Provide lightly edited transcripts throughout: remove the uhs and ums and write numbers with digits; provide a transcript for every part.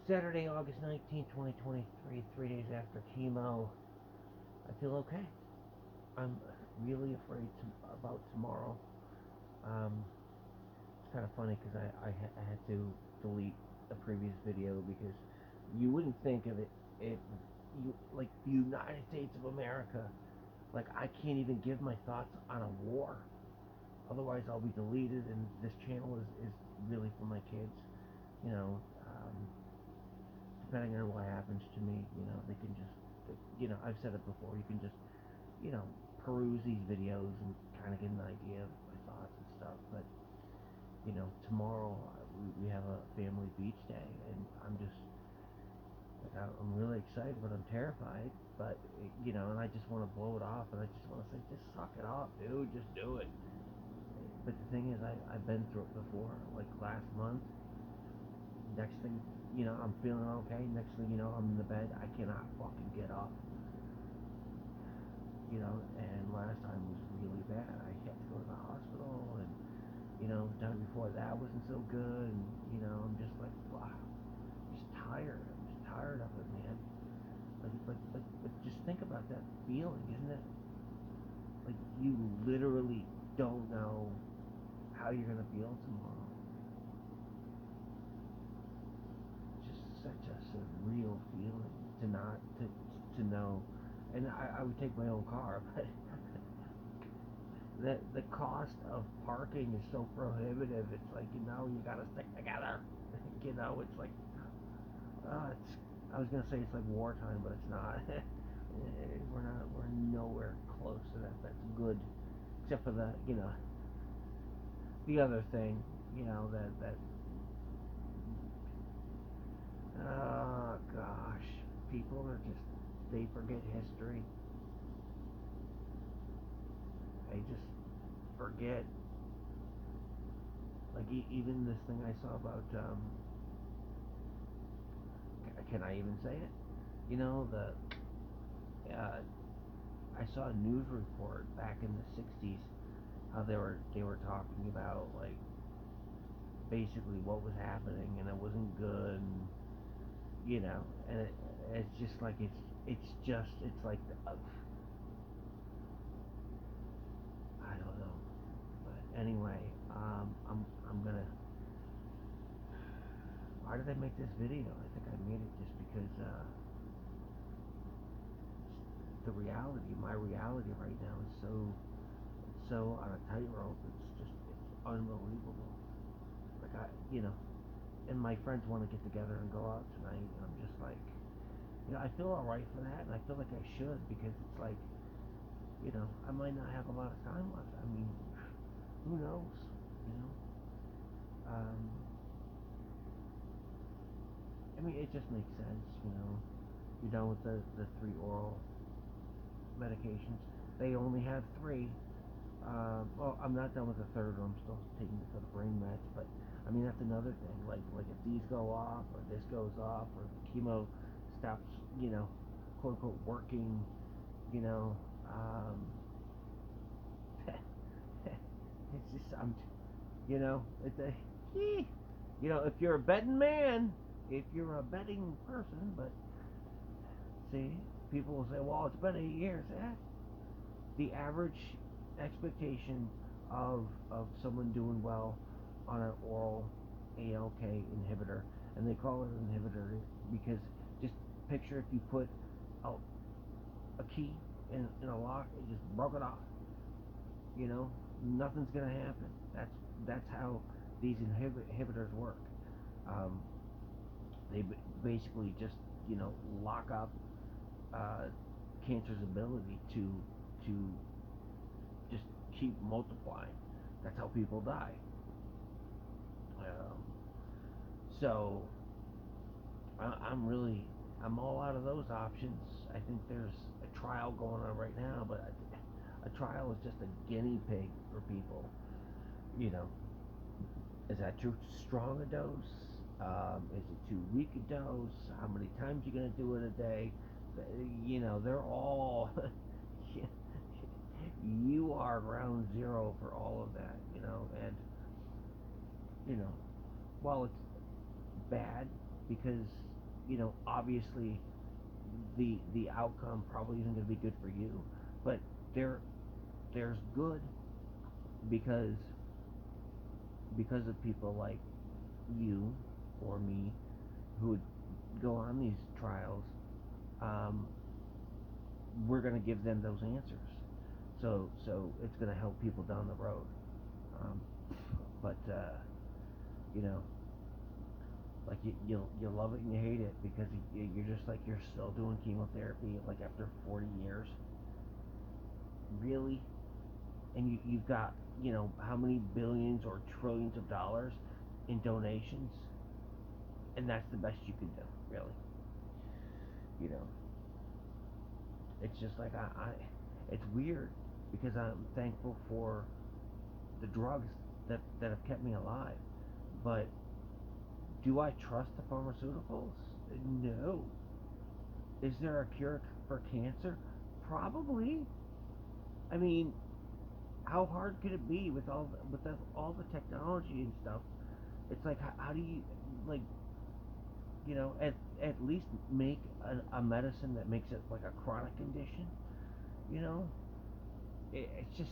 Saturday, August 19th, 2023, 3 days after chemo. I feel okay. I'm really afraid about tomorrow. Um, it's kind of funny because I had to delete a previous video because you wouldn't think of it if you like the United States of America. Like I can't even give my thoughts on a war. Otherwise, I'll be deleted, and this channel is really for my kids. You know, depending on what happens to me, they can just, I've said it before. You can just, you know, peruse these videos and kind of get an idea of my thoughts and stuff. But tomorrow we have a family beach day, and I'm just like I'm really excited, but I'm terrified. But and I just want to blow it off, and I just want to say, just suck it off, dude. Just do it. But the thing is, I've been through it before. Like last month, next thing, I'm feeling okay. Next thing you know, I'm in the bed. I cannot fucking get up. And last time was really bad. I had to go to the hospital, and the time before that wasn't so good. And I'm just like, wow, I'm just tired. I'm just tired of it, man. But just think about that feeling, isn't it? Like you literally don't know how you're gonna feel tomorrow. Just such a surreal feeling to not to know. And I would take my own car, but the cost of parking is so prohibitive. It's like you gotta stick together. It's like it's. I was gonna say it's like wartime, but it's not. We're nowhere close to that. That's good, except for the other thing, that oh gosh, people are just, they forget history. They just forget. Like even this thing I saw about can I even say it? The I saw a news report back in the '60s how they were talking about like basically what was happening, and it wasn't good. And, and it's just like it's like I don't know. But anyway, I'm gonna. Why did I make this video? I think I made it just because the reality, my reality right now is so on a tightrope. It's unbelievable. Like and my friends want to get together and go out tonight, and I'm just like, I feel all right for that, and I feel like I should, because it's like, I might not have a lot of time left. I mean, who knows? You know. Um, I mean, it just makes sense. You're done with the 3 oral medications. They only have 3. Well, I'm not done with the third one. I'm still taking it for the brain meds, but I mean that's another thing. Like if these go off, or this goes off, or the chemo stops, quote unquote working, you know, um, it's just it's a, if you're a betting man, if you're a betting person, but see, people will say, well, it's been 8 years. The average expectation of someone doing well on an oral ALK inhibitor, and they call it an inhibitor because just picture if you put a key in a lock and just broke it off, nothing's gonna happen. That's how these inhibitors work. Um, they basically just lock up cancer's ability to just keep multiplying. That's how people die. So I'm all out of those options. I think there's a trial going on right now, but a trial is just a guinea pig for people. Is that too strong a dose? Is it too weak a dose? How many times are you going to do it a day? They're all you are ground zero for all of that, and while it's bad because obviously the outcome probably isn't going to be good for you, but there there's good because of people like you or me who would go on these trials. um, we're going to give them those answers. So it's going to help people down the road. Um, but you know, like you'll love it and you hate it because you're just like you're still doing chemotherapy like after 40 years, really, and you've got how many billions or trillions of dollars in donations, and that's the best you can do, really. You know, it's just like it's weird because I'm thankful for the drugs that have kept me alive, but do I trust the pharmaceuticals? No. Is there a cure for cancer? Probably. I mean, how hard could it be with all the technology and stuff? It's like how do you like at least make a medicine that makes it like a chronic condition? You know, it's just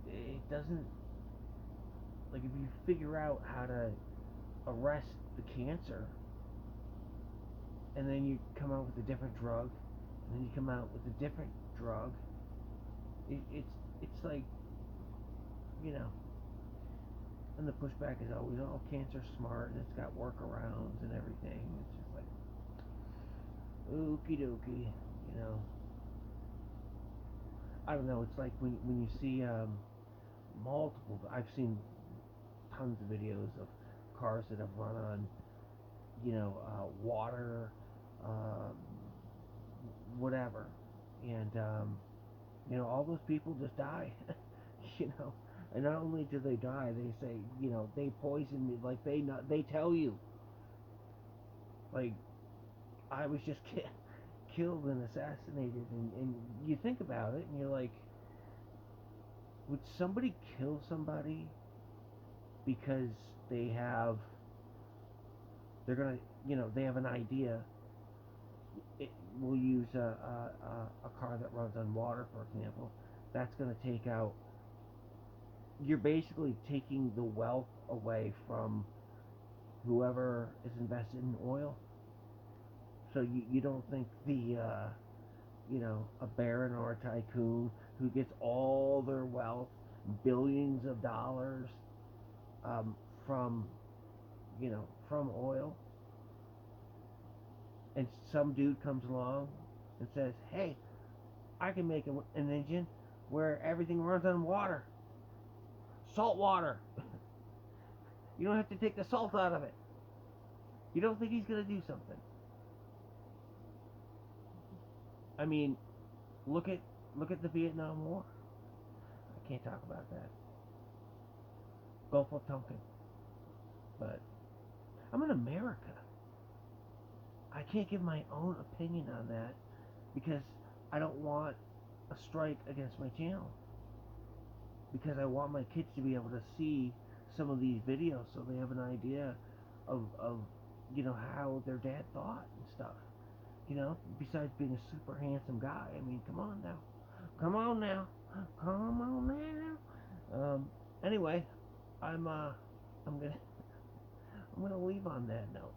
it doesn't like if you figure out how to arrest the cancer and then you come out with a different drug and then you come out with a different drug. It's like you know, and the pushback is always, oh, cancer's smart and it's got workarounds and everything. It's just like, okie dokie, you know. I don't know. It's like when you see multiple. I've seen tons of videos of cars that have run on, water, uh, whatever, and all those people just die. you know, and not only do they die, they say, they poisoned me. Like they tell you, like I was just killed and assassinated, and you think about it, and you're like, would somebody kill somebody because they have they're gonna they have an idea. We'll use a car that runs on water, for example. That's going to take out. You're basically taking the wealth away from whoever is invested in oil. So you don't think a baron or a tycoon who gets all their wealth, billions of dollars, from from oil, and some dude comes along and says, "Hey, I can make an engine where everything runs on water, salt water. You don't have to take the salt out of it." You don't think he's going to do something? I mean, look at the Vietnam War. I can't talk about that. Gulf of Tonkin, but I'm in America. I can't give my own opinion on that because I don't want a strike against my channel. Because I want my kids to be able to see some of these videos so they have an idea of how their dad thought and stuff. Besides being a super handsome guy. I mean, come on now. Come on now. Come on now. Anyway, I'm gonna leave on that note.